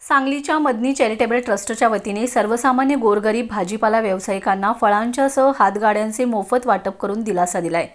सांगलीच्या मदनी चॅरिटेबल ट्रस्टच्या वतीने सर्वसामान्य गोरगरीब भाजीपाला व्यावसायिकांना फळांच्यासह हातगाड्यांचे मोफत वाटप करून दिलासा दिलाय।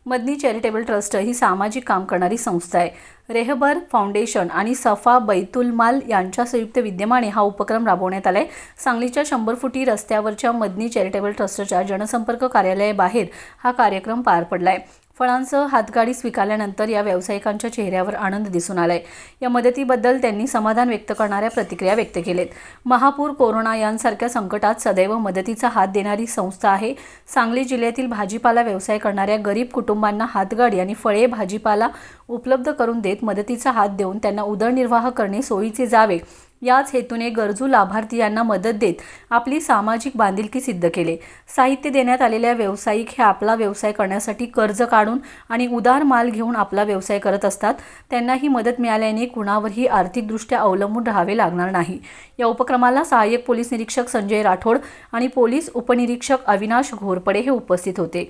मदनी चॅरिटेबल ट्रस्ट ही सामाजिक काम करणारी संस्था आहे। रेहबर फाउंडेशन आणि सफा बैतुल माल यांच्या संयुक्त विद्यमाने हा उपक्रम राबवण्यात आलाय। सांगलीच्या 100 फुटी रस्त्यावरच्या मदनी चॅरिटेबल ट्रस्टच्या जनसंपर्क कार्यालयाबाहेर हा कार्यक्रम पार पडलाय। फळांसह हातगाडी स्वीकारल्यानंतर या व्यावसायिकांच्या चेहऱ्यावर आनंद दिसून आलाय। या मदतीबद्दल त्यांनी समाधान व्यक्त करणाऱ्या प्रतिक्रिया व्यक्त केलेत। महापूर, कोरोना यांसारख्या संकटात सदैव मदतीचा हात देणारी संस्था आहे। सांगली जिल्ह्यातील भाजीपाला व्यवसाय करणाऱ्या गरीब कुटुंबांना हातगाडी आणि फळे भाजीपाला उपलब्ध करून देत मदतीचा हात देऊन त्यांना उदरनिर्वाह करणे सोयीचे जावे याच हेतूने गरजू लाभार्थीयांना मदत देत आपली सामाजिक बांधिलकी सिद्ध केले। साहित्य देण्यात आलेल्या व्यावसायिक हे आपला व्यवसाय करण्यासाठी कर्ज काढून आणि उदार माल घेऊन आपला व्यवसाय करत असतात। त्यांना ही मदत मिळाल्याने कुणावरही आर्थिकदृष्ट्या अवलंबून राहावे लागणार नाही। या उपक्रमाला सहाय्यक पोलीस निरीक्षक संजय राठोड आणि पोलीस उपनिरीक्षक अविनाश घोरपडे हे उपस्थित होते।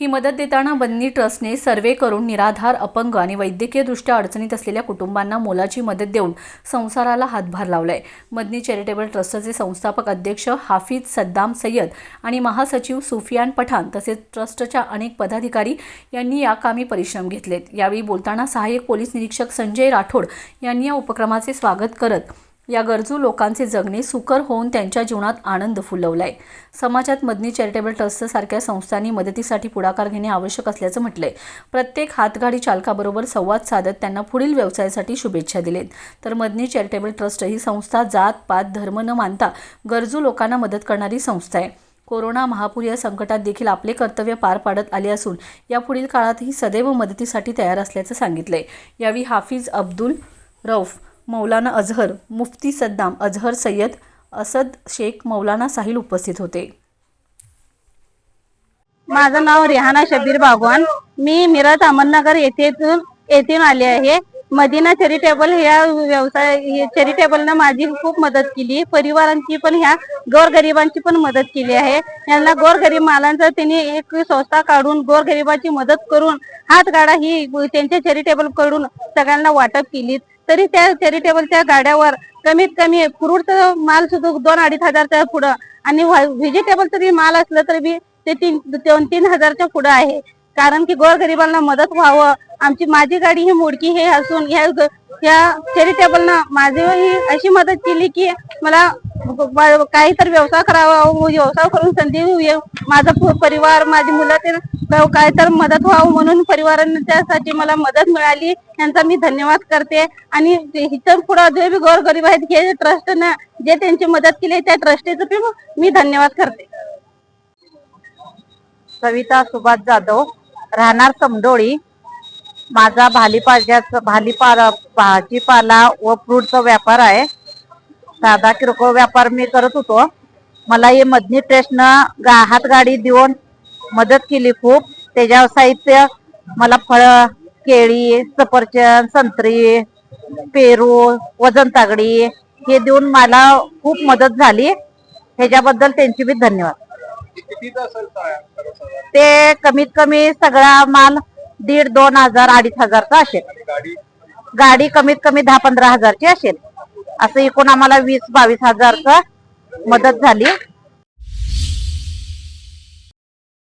ही मदत देताना मदनी ट्रस्टने सर्वे करून निराधार, अपंग आणि वैद्यकीयदृष्ट्या अडचणीत असलेल्या कुटुंबांना मोलाची मदत देऊन संसाराला हातभार लावलाय। मदनी चॅरिटेबल ट्रस्टचे संस्थापक अध्यक्ष हाफिज सद्दाम सय्यद आणि महासचिव सुफियान पठाण तसेच ट्रस्टच्या अनेक पदाधिकारी यांनी या कामी परिश्रम घेतलेत। यावेळी बोलताना सहाय्यक पोलीस निरीक्षक संजय राठोड यांनी या उपक्रमाचे स्वागत करत या गरजू लोकांचे जगणे सुकर होऊन त्यांच्या जीवनात आनंद फुलवलाय। समाजात मदनी चॅरिटेबल ट्रस्टसारख्या संस्थांनी मदतीसाठी पुढाकार घेणे आवश्यक असल्याचं म्हटलंय। प्रत्येक हातगाडी चालकाबरोबर संवाद साधत त्यांना पुढील व्यवसायासाठी शुभेच्छा दिलेत। तर मदनी चॅरिटेबल ट्रस्ट ही संस्था जात पात धर्म न मानता गरजू लोकांना मदत करणारी संस्था आहे। कोरोना महापूर या संकटात देखील आपले कर्तव्य पार पाडत आले असून यापुढील काळातही सदैव मदतीसाठी तयार असल्याचं सांगितलंय। यावेळी हाफिज अब्दुल रौफ, मौलाना अजहर, मुफ्ती सद्दाम, अजहर सय्यद, असद शेख, मौलाना साहिल उपस्थित होते। माझं नाव रेहाना शबीर बागवान, मी मिरज अहमदनगर येथून आले आहे। मदीना चॅरिटेबल ह्या व्यवसाय चॅरिटेबलने माझी खूप मदत केली। परिवारांची पण ह्या गोरगरिबांची पण मदत केली आहे। यांना गोरगरीब मालांचा त्यांनी एक संस्था काढून गोरगरिबाची मदत करून हातगाडा ही त्यांच्या चॅरिटेबल कडून सगळ्यांना वाटप केली। तरी त्या चॅरिटेबलच्या गाड्यावर कमीत कमी फ्रूट माल सुद्धा 2-2.5 हजारच्या पुढं आणि व्हेजिटेबल तरी माल असलं तरी ते 3-3 हजारच्या पुढं आहे। कारण की गोरगरिबांना मदत व्हावं। माझी गाडी ही मोडकी हे असून या चॅरिटेबलनं माझी अशी मदत केली की मला काहीतरी व्यवसाय करावा, व्यवसाय करून संधी माझा परिवार, माझी मुलं ते काहीतरी मदत व्हावं म्हणून परिवारांच्यासाठी मला मदत मिळाली। यांचा मी धन्यवाद करते। आणि इथं पुढे जे बी गोरगरीब आहेत हे ट्रस्टनं जे त्यांची मदत केली त्या ट्रस्टीचं मी धन्यवाद करते। सविता सुभाष जाधव, राहणार समडोळी। माझा भाजीपाला व फ्रूटचा व्यापार आहे। साधा किरकोळ व्यापार मी करत होतो। मला हे मदनी ट्रस्टनं हातगाडी देऊन मदत केली खूप। त्याच्यावर साहित्य मला फळं, केळी, सफरचंद, संत्री, पेरू, वजन तागडी हे देऊन मला खूप मदत झाली। ह्याच्याबद्दल त्यांचे बी धन्यवाद। ते कमीत कमी सगळा माल 1.5-2 हजार 2.5 हजारचा असेल। गाडी कमीत कमी 10-15 हजारची असेल। असं एकूण आम्हाला 20-22 हजारचा मदत झाली।